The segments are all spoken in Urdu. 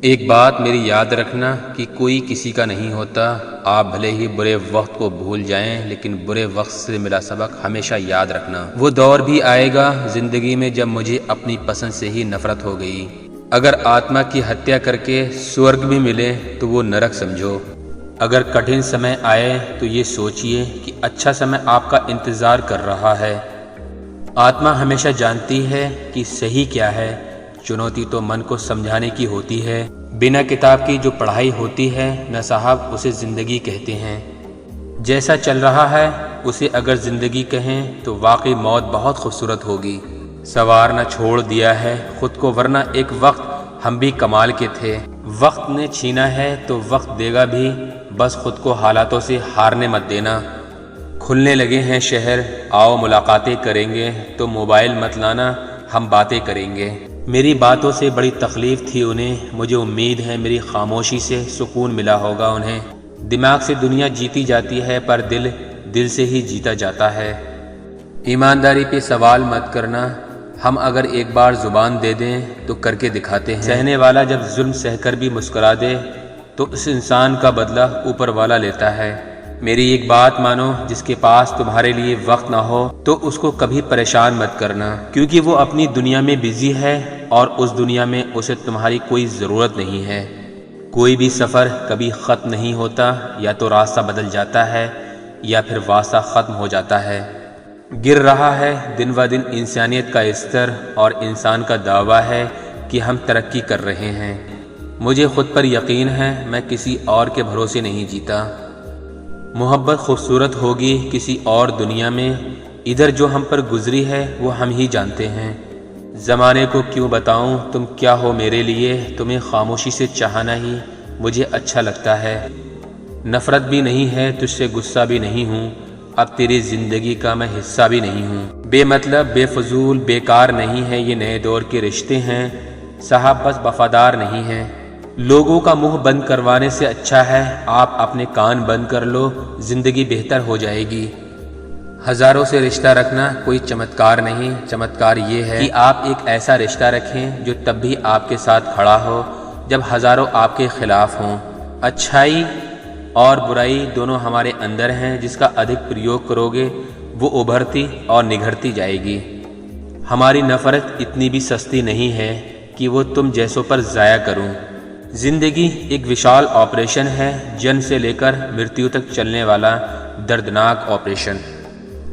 ایک بات میری یاد رکھنا کہ کوئی کسی کا نہیں ہوتا۔ آپ بھلے ہی برے وقت کو بھول جائیں لیکن برے وقت سے ملا سبق ہمیشہ یاد رکھنا۔ وہ دور بھی آئے گا زندگی میں جب مجھے اپنی پسند سے ہی نفرت ہو گئی۔ اگر آتما کی ہتیا کر کے سورگ بھی ملے تو وہ نرک سمجھو۔ اگر کٹھن سمے آئے تو یہ سوچئے کہ اچھا سمے آپ کا انتظار کر رہا ہے۔ آتما ہمیشہ جانتی ہے کہ صحیح کیا ہے، چنوتی تو من کو سمجھانے کی ہوتی ہے۔ بنا کتاب کی جو پڑھائی ہوتی ہے نہ صاحب اسے زندگی کہتے ہیں۔ جیسا چل رہا ہے اسے اگر زندگی کہیں تو واقعی موت بہت خوبصورت ہوگی۔ سوار نہ چھوڑ دیا ہے خود کو، ورنہ ایک وقت ہم بھی کمال کے تھے۔ وقت نے چھینا ہے تو وقت دے گا بھی، بس خود کو حالاتوں سے ہارنے مت دینا۔ کھلنے لگے ہیں شہر، آؤ ملاقاتیں کریں گے، تو موبائل مت لانا، ہم باتیں کریں گے۔ میری باتوں سے بڑی تکلیف تھی انہیں، مجھے امید ہے میری خاموشی سے سکون ملا ہوگا انہیں۔ دماغ سے دنیا جیتی جاتی ہے پر دل سے ہی جیتا جاتا ہے۔ ایمانداری پہ سوال مت کرنا، ہم اگر ایک بار زبان دے دیں تو کر کے دکھاتے ہیں۔ سہنے والا جب ظلم سہ کر بھی مسکرا دے تو اس انسان کا بدلہ اوپر والا لیتا ہے۔ میری ایک بات مانو، جس کے پاس تمہارے لیے وقت نہ ہو تو اس کو کبھی پریشان مت کرنا، کیونکہ وہ اپنی دنیا میں بزی ہے اور اس دنیا میں اسے تمہاری کوئی ضرورت نہیں ہے۔ کوئی بھی سفر کبھی ختم نہیں ہوتا، یا تو راستہ بدل جاتا ہے یا پھر واسطہ ختم ہو جاتا ہے۔ گر رہا ہے دن و دن انسانیت کا استر، اور انسان کا دعویٰ ہے کہ ہم ترقی کر رہے ہیں۔ مجھے خود پر یقین ہے میں کسی اور کے بھروسے نہیں جیتا۔ محبت خوبصورت ہوگی کسی اور دنیا میں، ادھر جو ہم پر گزری ہے وہ ہم ہی جانتے ہیں۔ زمانے کو کیوں بتاؤں تم کیا ہو میرے لیے، تمہیں خاموشی سے چاہنا ہی مجھے اچھا لگتا ہے۔ نفرت بھی نہیں ہے تجھ سے، غصہ بھی نہیں ہوں، اب تیری زندگی کا میں حصہ بھی نہیں ہوں۔ بے مطلب، بے فضول، بیکار نہیں ہے یہ نئے دور کے رشتے ہیں صاحب، بس وفادار نہیں ہیں۔ لوگوں کا منہ بند کروانے سے اچھا ہے آپ اپنے کان بند کر لو، زندگی بہتر ہو جائے گی۔ ہزاروں سے رشتہ رکھنا کوئی چمتکار نہیں، چمتکار یہ ہے کہ آپ ایک ایسا رشتہ رکھیں جو تب بھی آپ کے ساتھ کھڑا ہو جب ہزاروں آپ کے خلاف ہوں۔ اچھائی اور برائی دونوں ہمارے اندر ہیں، جس کا ادھک پریوگ کرو گے وہ ابھرتی اور نگھرتی جائے گی۔ ہماری نفرت اتنی بھی سستی نہیں ہے کہ وہ تم جیسوں پر ضائع کروں۔ زندگی ایک وشال آپریشن ہے، جن سے لے کر مرتیو تک چلنے والا دردناک آپریشن۔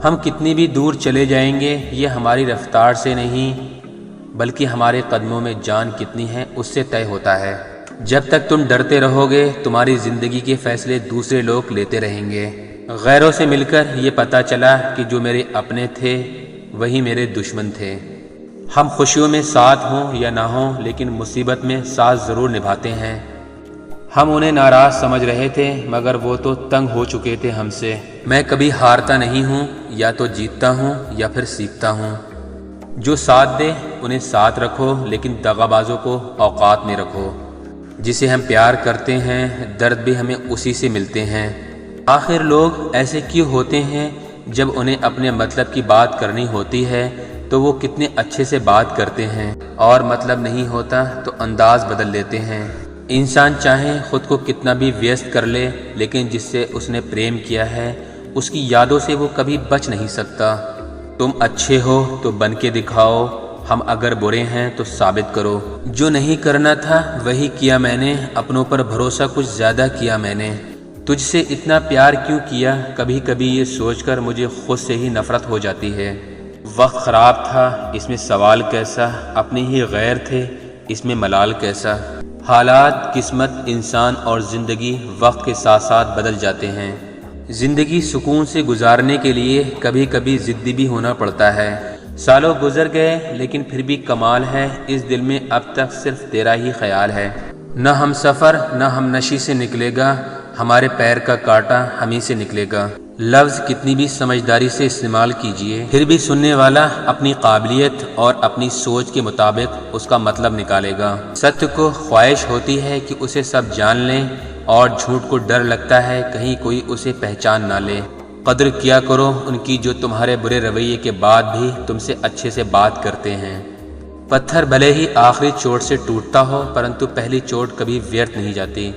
ہم کتنی بھی دور چلے جائیں گے یہ ہماری رفتار سے نہیں بلکہ ہمارے قدموں میں جان کتنی ہے اس سے طے ہوتا ہے۔ جب تک تم ڈرتے رہو گے تمہاری زندگی کے فیصلے دوسرے لوگ لیتے رہیں گے۔ غیروں سے مل کر یہ پتہ چلا کہ جو میرے اپنے تھے وہی میرے دشمن تھے۔ ہم خوشیوں میں ساتھ ہوں یا نہ ہوں لیکن مصیبت میں ساتھ ضرور نبھاتے ہیں۔ ہم انہیں ناراض سمجھ رہے تھے مگر وہ تو تنگ ہو چکے تھے ہم سے۔ میں کبھی ہارتا نہیں ہوں، یا تو جیتتا ہوں یا پھر سیکھتا ہوں۔ جو ساتھ دے انہیں ساتھ رکھو لیکن دغا بازوں کو اوقات میں رکھو۔ جسے ہم پیار کرتے ہیں درد بھی ہمیں اسی سے ملتے ہیں۔ آخر لوگ ایسے کیوں ہوتے ہیں؟ جب انہیں اپنے مطلب کی بات کرنی ہوتی ہے تو وہ کتنے اچھے سے بات کرتے ہیں، اور مطلب نہیں ہوتا تو انداز بدل لیتے ہیں۔ انسان چاہے خود کو کتنا بھی ویست کر لے لیکن جس سے اس نے پریم کیا ہے اس کی یادوں سے وہ کبھی بچ نہیں سکتا۔ تم اچھے ہو تو بن کے دکھاؤ، ہم اگر برے ہیں تو ثابت کرو۔ جو نہیں کرنا تھا وہی کیا میں نے، اپنوں پر بھروسہ کچھ زیادہ کیا میں نے۔ تجھ سے اتنا پیار کیوں کیا، کبھی کبھی یہ سوچ کر مجھے خود سے ہی نفرت ہو جاتی ہے۔ وقت خراب تھا اس میں سوال کیسا، اپنے ہی غیر تھے اس میں ملال کیسا۔ حالات، قسمت، انسان اور زندگی وقت کے ساتھ ساتھ بدل جاتے ہیں۔ زندگی سکون سے گزارنے کے لیے کبھی کبھی ضدی بھی ہونا پڑتا ہے۔ سالوں گزر گئے لیکن پھر بھی کمال ہے اس دل میں اب تک صرف تیرا ہی خیال ہے۔ نہ ہم سفر نہ ہم نشی سے نکلے گا، ہمارے پیر کا کانٹا ہم ہی سے نکلے گا۔ لفظ کتنی بھی سمجھداری سے استعمال کیجیے پھر بھی سننے والا اپنی قابلیت اور اپنی سوچ کے مطابق اس کا مطلب نکالے گا۔ ستیہ کو خواہش ہوتی ہے کہ اسے سب جان لیں، اور جھوٹ کو ڈر لگتا ہے کہیں کوئی اسے پہچان نہ لے۔ قدر کیا کرو ان کی جو تمہارے برے رویے کے بعد بھی تم سے اچھے سے بات کرتے ہیں۔ پتھر بھلے ہی آخری چوٹ سے ٹوٹتا ہو پرنتو پہلی چوٹ کبھی ویرت نہیں جاتی۔